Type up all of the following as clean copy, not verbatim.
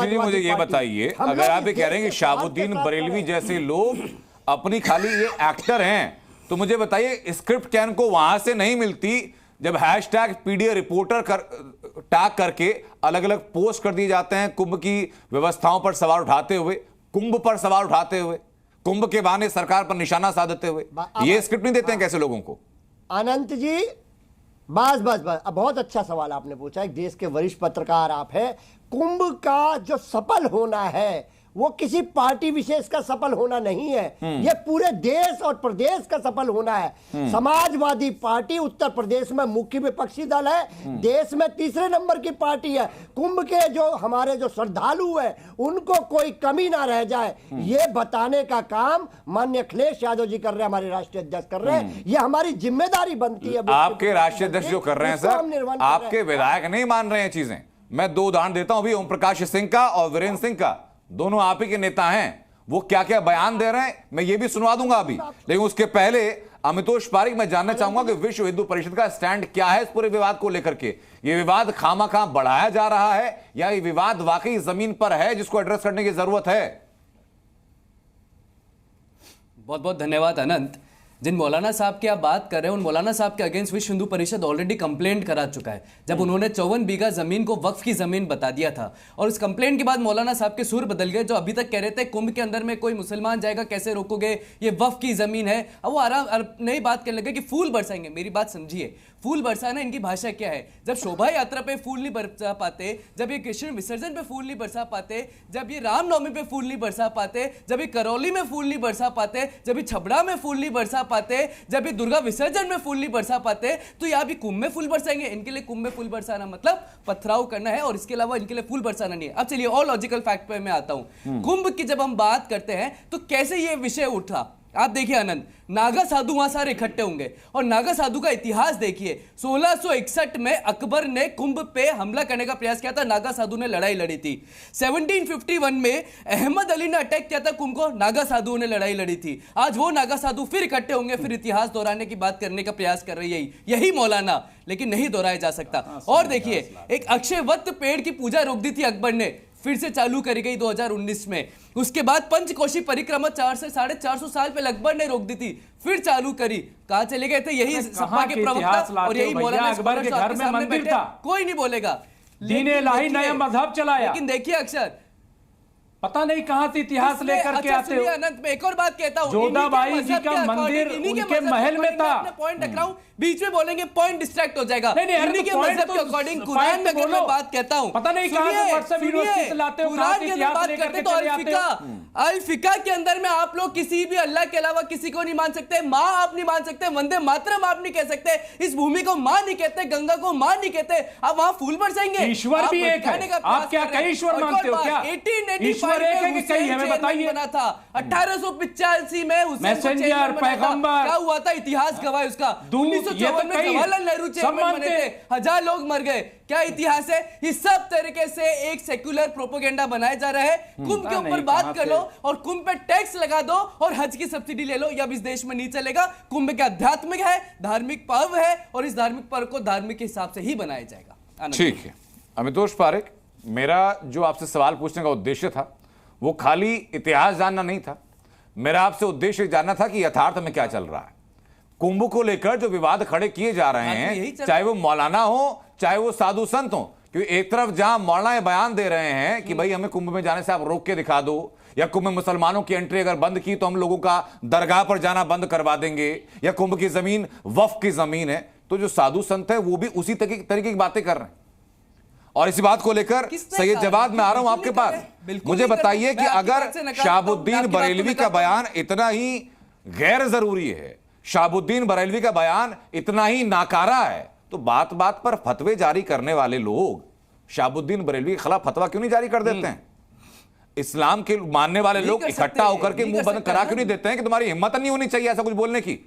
अमीतोष जी मुझे ये बताइए, अगर आप ये कह रहे हैं कि शहाबुद्दीन बरेलवी जैसे लोग अपनी खाली ये एक्टर हैं, तो मुझे बताइए स्क्रिप्ट क्या इनको वहां से नहीं मिलती जब हैशटैग पीडीए रिपोर्टर टैग करके अलग अलग पोस्ट कर दिए जाते हैं कुंभ की व्यवस्थाओं पर सवाल उठाते हुए, कुंभ पर सवाल उठाते हुए, कुंभ के बहाने सरकार पर निशाना साधते हुए? ये स्क्रिप्ट नहीं देते हैं कैसे लोगों को? अनंत जी बस बस बस, अब बहुत अच्छा सवाल आपने पूछा, एक देश के वरिष्ठ पत्रकार आप हैं। कुंभ का जो सफल होना है वो किसी पार्टी विशेष का सफल होना नहीं है, ये पूरे देश और प्रदेश का सफल होना है। समाजवादी पार्टी उत्तर प्रदेश में मुख्य विपक्षी दल है, देश में तीसरे नंबर की पार्टी है। कुंभ के जो हमारे जो श्रद्धालु हैं उनको कोई कमी ना रह जाए, ये बताने का काम माननीय अखिलेश यादव जी कर रहे हैं, हमारे राष्ट्रीय अध्यक्ष कर रहे हैं। ये हमारी जिम्मेदारी बनती है। आपके राष्ट्रीय अध्यक्ष जो कर रहे हैं सर, आपके विधायक नहीं मान रहे हैं चीजें। मैं दो उदाहरण देता हूं, अभी ओम प्रकाश सिंह का और वीरेंद्र सिंह का, दोनों आप ही के नेता हैं। वो क्या क्या बयान दे रहे हैं मैं ये भी सुनवा दूंगा अभी, लेकिन उसके पहले अमितोष पारिक, मैं जानना चाहूंगा कि विश्व हिंदू परिषद का स्टैंड क्या है इस पूरे विवाद को लेकर के। ये विवाद खामखा बढ़ाया जा रहा है या ये विवाद वाकई जमीन पर है जिसको एड्रेस करने की जरूरत है? बहुत बहुत धन्यवाद अनंत। जिन मौलाना साहब की आप बात कर रहे हैं उन मौलाना साहब के अगेंस्ट विश्व हिंदू परिषद ऑलरेडी कंप्लेंट करा चुका है, जब उन्होंने 54 बीघा जमीन को वक्फ की जमीन बता दिया था। और इस कंप्लेंट के बाद मौलाना साहब के सुर बदल गए। जो अभी तक कह रहे थे कुंभ के अंदर में कोई मुसलमान जाएगा कैसे रोकोगे, ये वक्फ की जमीन है, अब वो आराम नई बात करने लगे कि फूल बरसाएंगे। मेरी बात समझिए, फूल बरसाना इनकी भाषा क्या है? जब शोभा यात्रा पे फूल नहीं बरसा पाते, जब ये कृष्ण विसर्जन पे फूल नहीं बरसा पाते, जब ये रामनवमी पे फूल नहीं बरसा पाते, जब ये करौली में फूल नहीं बरसा पाते, जब ये छबड़ा में फूल नहीं बरसा पाते, जब ये दुर्गा विसर्जन में फूल नहीं बरसा पाते, तो यहाँ भी कुंभ में फूल बरसाएंगे। इनके लिए कुंभ में फूल बरसाना मतलब पथराव करना है, और इसके अलावा इनके लिए फूल बरसाना नहीं है। अब चलिए और लॉजिकल फैक्ट पे मैं आता हूं। कुंभ की जब हम बात करते हैं तो कैसे ये विषय उठा, आप देखिए आनंद, नागा साधु वहां सारे इकट्ठे होंगे, और नागा साधु का इतिहास देखिए। 1661 में अकबर ने कुंभ पे हमला करने का प्रयास किया था, नागा साधु ने लड़ाई लड़ी थी। 1751 में अहमद अली ने अटैक किया था कुंभ को, नागा साधुओं ने लड़ाई लड़ी थी। आज वो नागा साधु फिर इकट्ठे होंगे, फिर इतिहास दोहराने की बात करने का प्रयास कर रही है यही मौलाना, लेकिन नहीं दोहराया जा सकता। और देखिए, एक अक्षयवट पेड़ की पूजा रोक दी थी अकबर ने, फिर से चालू करी गई 2019 में। उसके बाद पंचकोशी परिक्रमा 4 से 450 साल पे अकबर ने रोक दी थी, फिर चालू करी। कहां चले गए थे? यही सपा के प्रवक्ता और यही मौलाना अकबर के घर में मंदिर था, कोई नहीं बोलेगा। दीन इलाही नया मजहब चलाया। लेकिन देखिए अक्षर, पता नहीं कहां से इतिहास लेकर के आते हो। अनंत में एक और बात कहता हूं, जोधाबाई जी का मंदिर उनके महल में था। पॉइंट रख रहा हूं, बीच में बोलेंगे पॉइंट डिस्ट्रैक्ट हो जाएगा। इन्हीं के मजहब के अकॉर्डिंग कुरान में अगर मैं बात कहता हूं, पता नहीं कहां से व्हाट्सएप यूनिवर्सिटी से लाते हो, कहां से इतिहास बात लेकर करते के तो चले आते हो। अल फिका के अंदर में आप लोग किसी भी अल्लाह के अलावा किसी को नहीं मान सकते, माँ आप नहीं मान सकते, वंदे मातरम आप नहीं कह सकते, इस भूमि को माँ नहीं कहते, गंगा को माँ नहीं कहते, आप वहां फूल बरसाएंगे। ईश्वर भी एक है, आप क्या कई ईश्वर मानते हो क्या? 1885 में कई हमें बताइए बना था, 1885 में मैसेंजर पैगंबर क्या हुआ था, इतिहास गवाह उसका। 1954 में जवाहरलाल नेहरू चेयरमैन बने थे, 1000 लोग मर गए, क्या इतिहास है? इस सब तरीके से एक सेक्युलर प्रोपेगेंडा बनाया जा रहा है। कुंभ के ऊपर बात कर लो और कुंभ पे टैक्स लगा दो और हज की सब्सिडी ले लो, ये अब इस देश में नहीं चलेगा। कुंभ का आध्यात्मिक है, धार्मिक पर्व है, और इस धार्मिक पर्व को धार्मिक के हिसाब से ही बनाया जाएगा। ठीक है अमितोष पारिक, मेरा जो आपसे सवाल पूछने का उद्देश्य था वो खाली इतिहास जानना नहीं था, मेरा आपसे उद्देश्य जानना था कि यथार्थ में क्या चल रहा है। कुंभ को लेकर जो विवाद खड़े किए जा रहे हैं, चाहे वो मौलाना हो चाहे वो साधु संत हो, क्योंकि एक तरफ जहां मौलाना बयान दे रहे हैं कि भाई हमें कुंभ में जाने से आप रोक के दिखा दो, या कुंभ में मुसलमानों की एंट्री अगर बंद की तो हम लोगों का दरगाह पर जाना बंद करवा देंगे, या कुंभ की जमीन वक्फ की जमीन है, तो जो साधु संत है वो भी उसी तरीके की बातें कर रहे हैं। और इसी बात को लेकर सही जवाब मैं आ रहा हूं आपके पास। मुझे बताइए कि अगर शहाबुद्दीन बरेलवी का बयान इतना ही गैर जरूरी है, शहाबुद्दीन बरेलवी का बयान इतना ही नाकारा है, तो बात बात पर फतवे जारी करने वाले लोग शहाबुद्दीन बरेलवी के खिलाफ फतवा क्यों नहीं जारी कर देते हैं? इस्लाम के मानने वाले लोग इकट्ठा होकर के मुंह बंद करा क्यों नहीं देते हैं कि तुम्हारी हिम्मत नहीं होनी चाहिए ऐसा कुछ बोलने की?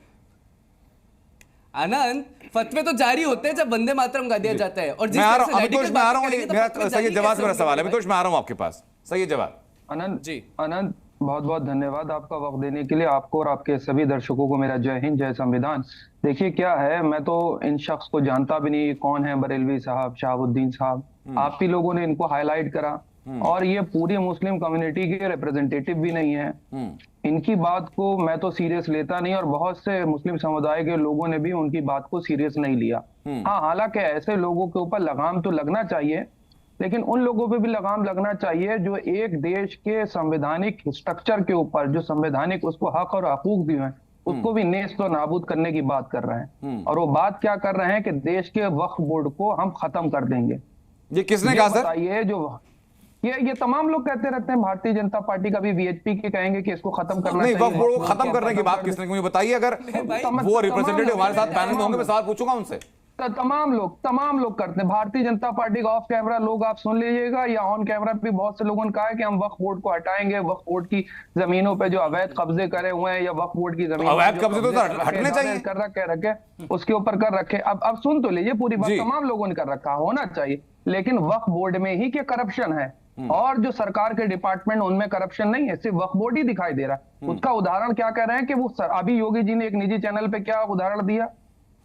आनंद, फतवे तो जारी होते हैं जब वंदे मातरम गा दिया जाता है। और मैं आ रहा हूं अमितोष, मैं आ रहा हूं, मेरा सही जवाब मेरा सवाल है अमितोष, मैं आ रहा हूं आपके पास, सही जवाब। अनंत जी, अनंत बहुत बहुत धन्यवाद आपका वक्त देने के लिए। आपको और आपके सभी दर्शकों को मेरा जय हिंद, जय संविधान। देखिए क्या है, मैं तो इन शख्स को जानता भी नहीं, कौन है बरेलवी साहब, शहाबुद्दीन साहब। आप ही लोगों ने इनको हाईलाइट करा, और ये पूरी मुस्लिम कम्युनिटी के रिप्रेजेंटेटिव भी नहीं है। इनकी बात को मैं तो सीरियस लेता नहीं, और बहुत से मुस्लिम समुदाय के लोगों ने भी उनकी बात को सीरियस नहीं लिया। हाँ, हालांकि ऐसे लोगों के ऊपर लगाम तो लगना चाहिए, लेकिन उन लोगों पे भी लगाम लगना चाहिए जो एक देश के संवैधानिक स्ट्रक्चर के ऊपर, जो संवैधानिक उसको हक और हकूक दिए हैं, उसको भी नेस्त और नाबूद करने की बात कर रहे हैं। और वो बात क्या कर रहे हैं कि देश के वक्फ बोर्ड को हम खत्म कर देंगे। ये किसने कहा सर? बताइए, जो ये तमाम लोग कहते रहते हैं, भारतीय जनता पार्टी का भी, वीएचपी के कहेंगे कि इसको खत्म करना नहीं, चाहिए। वक्फ बोर्ड को खत्म करने की बात किसने? मुझे बताइए, अगर वो रिप्रेजेंटेटिव हमारे साथ पैनल में होंगे, मैं सवाल पूछूंगा उनसे। तमाम लोग करते हैं। भारतीय जनता पार्टी का ऑफ कैमरा लोग आप सुन लीजिएगा, या ऑन कैमरा भी बहुत से लोगों ने कहा है कि हम वक्फ बोर्ड को हटाएंगे, वक्फ बोर्ड की जमीनों पे जो अवैध कब्जे करे हुए हैं, या वक्फ बोर्ड की जमीन अवैध कब्जे तो हटने चाहिए, कर रखे उसके ऊपर कर रखे। अब सुन तो लीजिए पूरी बात, तमाम लोगों ने कर रखा, होना चाहिए, लेकिन वक्फ बोर्ड में ही क्या करप्शन है, और जो सरकार के डिपार्टमेंट उनमें करप्शन नहीं है, सिर्फ वक्फ बोर्ड ही दिखाई दे रहा है। उसका उदाहरण क्या कह रहे हैं कि वो अभी योगी जी ने एक निजी चैनल पे क्या उदाहरण दिया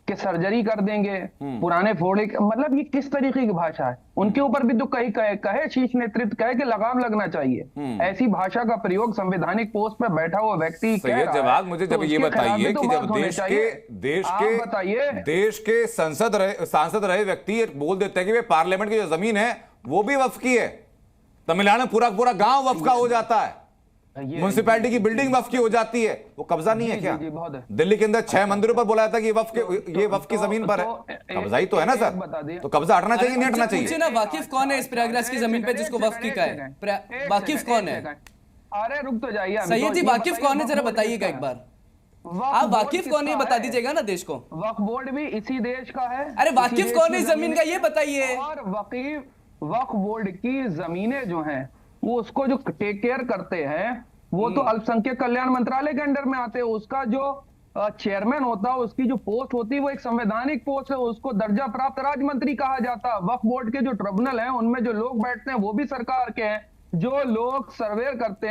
कि सर्जरी कर देंगे, पुराने फोड़े, मतलब ये किस तरीके की भाषा है? उनके ऊपर भी तो कहे शीर्ष नेतृत्व कहे कि लगाम लगना चाहिए। ऐसी भाषा का प्रयोग संवैधानिक पोस्ट पर बैठा हुआ व्यक्ति कह रहा है। जवाब मुझे जब ये बताइए कि जब देश के सांसद रहे व्यक्ति बोल देते हैं कि वे पार्लियामेंट की जो जमीन है वो भी वक्फ की है, तमिलनाडु में पूरा गांव वक्फ का हो जाता है, म्युनिसिपैलिटी की बिल्डिंग वक्फ की हो जाती है, वो कब्जा नहीं है क्या? दिल्ली के अंदर 6 मंदिरों पर बोला था कि ये वक्फ की जमीन पर है, कब्जा ही तो है ना सर? तो कब्जा हटना चाहिए, नहीं हटना चाहिए? ना, वाकिफ कौन है इस प्रयागराज की जमीन पे जिसको वक्फ की का है? वाकिफ कौन है? अरे रुक तो जाइए सैयद जी, वाकिफ कौन है जरा बताइएगा एक बार। आप वाकिफ कौन है बता दीजिएगा ना देश को। वक्फ बोर्ड भी इसी देश का है। अरे वाकिफ कौन है इस जमीन का, ये बताइए। और वक्फ बोर्ड की जमीनें जो हैं, वो उसको जो टेक केयर करते हैं, वो तो अल्पसंख्यक कल्याण मंत्रालय के अंडर में आते हैं। उसका जो चेयरमैन होता है, उसकी जो पोस्ट होती है, वो एक संवैधानिक पोस्ट है, उसको दर्जा प्राप्त राज्य मंत्री कहा जाता है। वक्फ बोर्ड के जो ट्रिब्यूनल हैं, उनमें जो लोग बैठते हैं वो भी सरकार के हैं, जो लोग सर्वे करते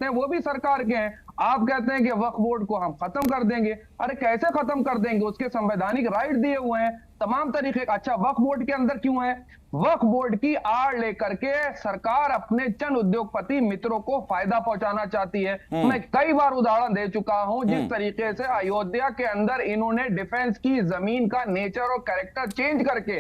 हैं वो भी सरकार के हैं। आप कहते हैं कि वक्फ बोर्ड को हम खत्म कर देंगे। अरे कैसे खत्म कर देंगे? उसके संवैधानिक राइट दिए हुए हैं तमाम तरीके। अच्छा, वक्फ बोर्ड के अंदर क्यों है? वक्फ बोर्ड की आड़ लेकर के सरकार अपने चंद उद्योगपति मित्रों को फायदा पहुंचाना चाहती है। मैं कई बार उदाहरण दे चुका हूं जिस तरीके से अयोध्या के अंदर इन्होंने डिफेंस की जमीन का नेचर और कैरेक्टर चेंज करके